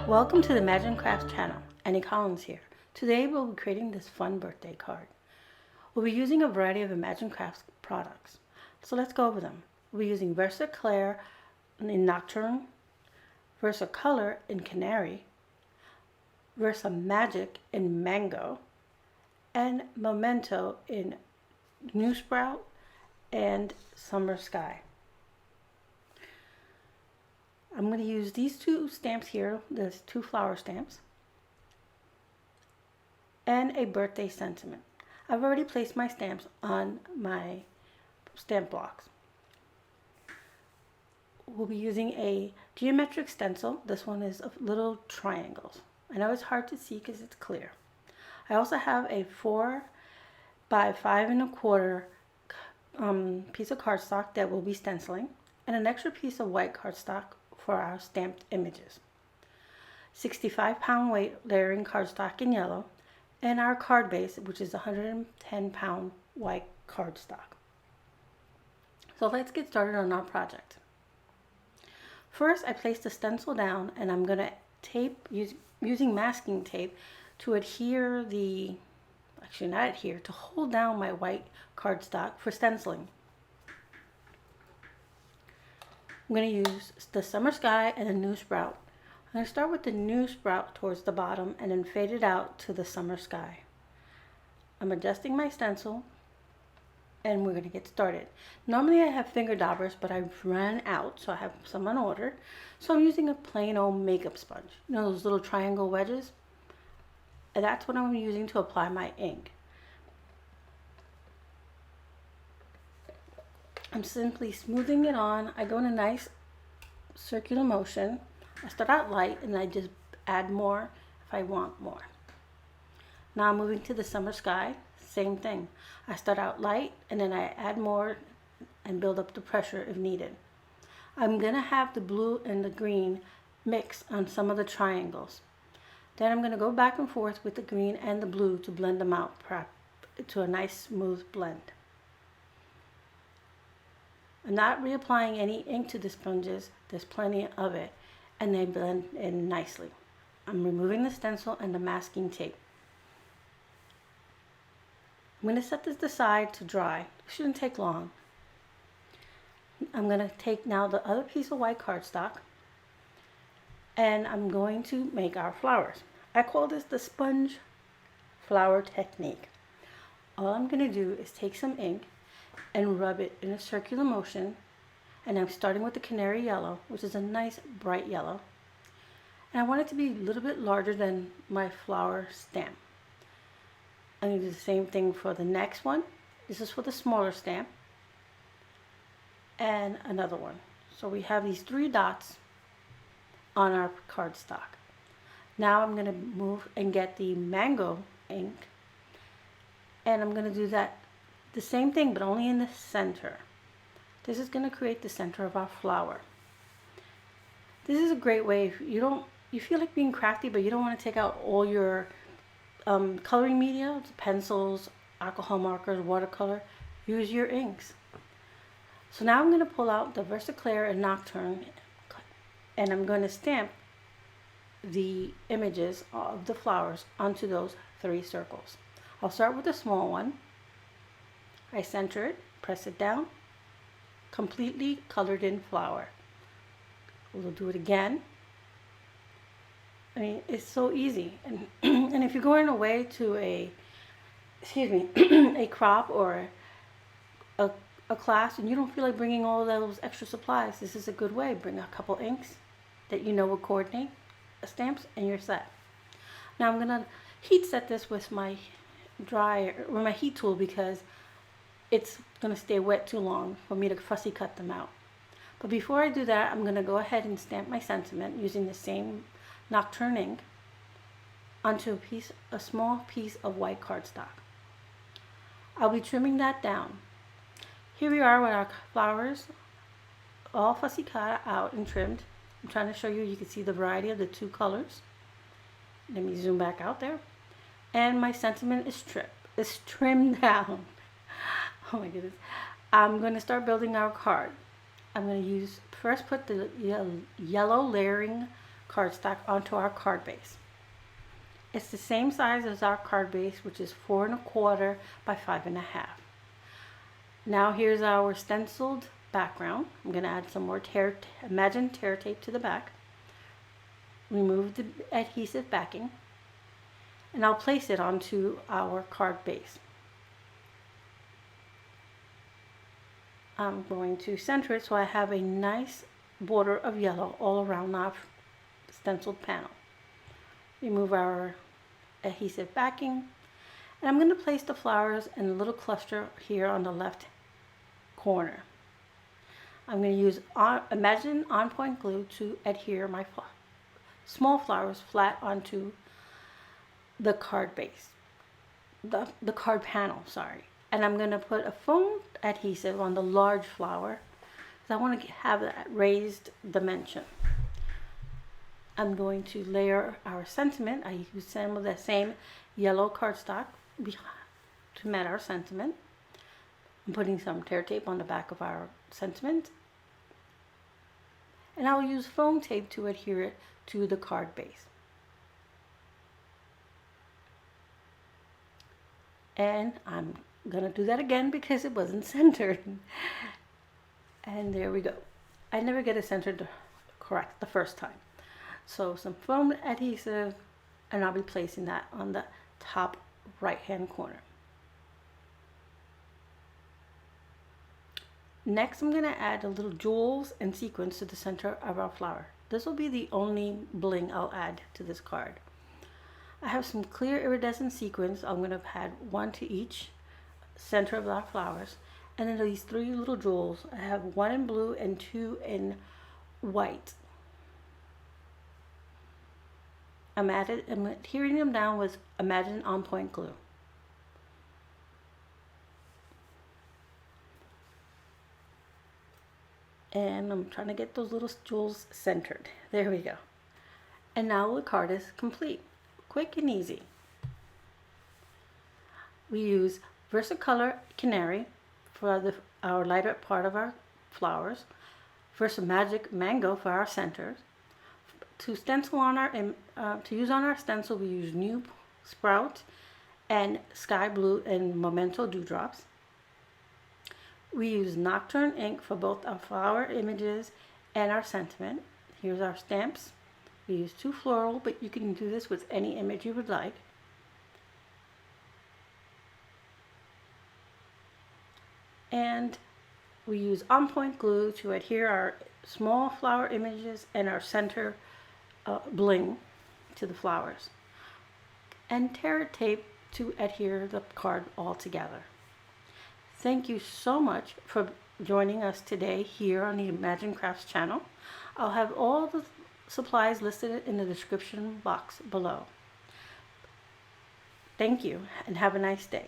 Welcome to the Magic Crafts channel. Annie Collins here. Today we'll be creating this fun birthday card. We'll be using a variety of Magic Crafts products. So let's go over them. We'll be using Versacolor in Nocturne, Versacolor in Canary, VersaMagic in Mango, and Memento in New Sprout and Summer Sky. I'm going to use these two stamps here, there's two flower stamps, and a birthday sentiment. I've already placed my stamps on my stamp blocks. We'll be using a geometric stencil. This one is of little triangles. I know it's hard to see because it's clear. I also have a 4 by 5 1/4 piece of cardstock that we'll be stenciling, and an extra piece of white cardstock for our stamped images. 65-pound weight layering cardstock in yellow, and our card base, which is 110-pound white cardstock. So let's get started on our project. First, I placed the stencil down, and I'm going to tape using masking tape to adhere to hold down my white cardstock for stenciling. I'm going to use the Summer Sky and the New Sprout. I'm going to start with the New Sprout towards the bottom and then fade it out to the Summer Sky. I'm adjusting my stencil and we're going to get started. Normally I have finger daubers, but I've ran out, so I have some on order. So I'm using a plain old makeup sponge. You know those little triangle wedges? And that's what I'm using to apply my ink. I'm simply smoothing it on. I go in a nice circular motion. I start out light and I just add more if I want more. Now I'm moving to the Summer Sky. Same thing. I start out light and then I add more and build up the pressure if needed. I'm going to have the blue and the green mix on some of the triangles. Then I'm going to go back and forth with the green and the blue to blend them out to a nice smooth blend. I'm not reapplying any ink to the sponges, there's plenty of it, and they blend in nicely. I'm removing the stencil and the masking tape. I'm going to set this aside to dry. It shouldn't take long. I'm going to take now the other piece of white cardstock and I'm going to make our flowers. I call this the sponge flower technique. All I'm going to do is take some ink and rub it in a circular motion, and I'm starting with the Canary yellow, which is a nice bright yellow, and I want it to be a little bit larger than my flower stamp. I'm going to do the same thing for the next one. This is for the smaller stamp, and another one. So we have these 3 dots on our cardstock. Now I'm going to move and get the mango ink, and I'm going to do that the same thing, but only in the center. This is going to create the center of our flower. This is a great way if you feel like being crafty, but you don't want to take out all your coloring media, pencils, alcohol markers, watercolor. Use your inks. So now I'm going to pull out the Versacolor and Nocturne, and I'm going to stamp the images of the flowers onto those 3 circles. I'll start with the small one. I center it, press it down, completely colored in flower. We'll do it again. I mean, it's so easy. And and if you're going away to a crop or a class and you don't feel like bringing all those extra supplies, this is a good way. Bring a couple inks that you know will coordinate stamps and you're set. Now I'm gonna heat set this with my heat tool because it's going to stay wet too long for me to fussy cut them out. But before I do that, I'm going to go ahead and stamp my sentiment using the same Nocturne ink onto a small piece of white cardstock. I'll be trimming that down. Here we are with our flowers all fussy cut out and trimmed. I'm trying to show you, you can see the variety of the 2 colors. Let me zoom back out there. And my sentiment is trimmed down. Oh my goodness. I'm going to start building our card. I'm going to put the yellow layering cardstock onto our card base. It's the same size as our card base, which is 4 1/4 by 5 1/2. Now here's our stenciled background. I'm going to add some more Imagine tear tape to the back. Remove the adhesive backing, and I'll place it onto our card base. I'm going to center it so I have a nice border of yellow all around our stenciled panel. Remove our adhesive backing, and I'm going to place the flowers in a little cluster here on the left corner. I'm going to use Imagine on point glue to adhere my small flowers flat onto the card base, the card panel, sorry. And I'm going to put a foam adhesive on the large flower because I want to have that raised dimension. I'm going to layer our sentiment. I use some of the same yellow cardstock to match our sentiment. I'm putting some tear tape on the back of our sentiment. And I'll use foam tape to adhere it to the card base. And I'm going to do that again because it wasn't centered. And there we go. I never get it centered correct the first time. So some foam adhesive, and I'll be placing that on the top right hand corner. Next, I'm going to add a little jewels and sequins to the center of our flower. This will be the only bling I'll add to this card. I have some clear iridescent sequins. I'm going to add one to each center of our flowers. And then these 3 little jewels. I have 1 in blue and 2 in white. I'm adhering them down with Imagine on point glue. And I'm trying to get those little jewels centered. There we go. And now the card is complete. Quick and easy. We use Versacolor Canary for our lighter part of our flowers, VersaMagic Mango for our centers. To stencil on to use on our stencil, we use New Sprout and Sky Blue and Memento dewdrops. We use Nocturne ink for both our flower images and our sentiment. Here's our stamps. We use 2 floral, but you can do this with any image you would like. And we use on point glue to adhere our small flower images and our center bling to the flowers. And tear tape to adhere the card all together. Thank you so much for joining us today here on the Imagine Crafts channel. I'll have all the supplies listed in the description box below. Thank you and have a nice day.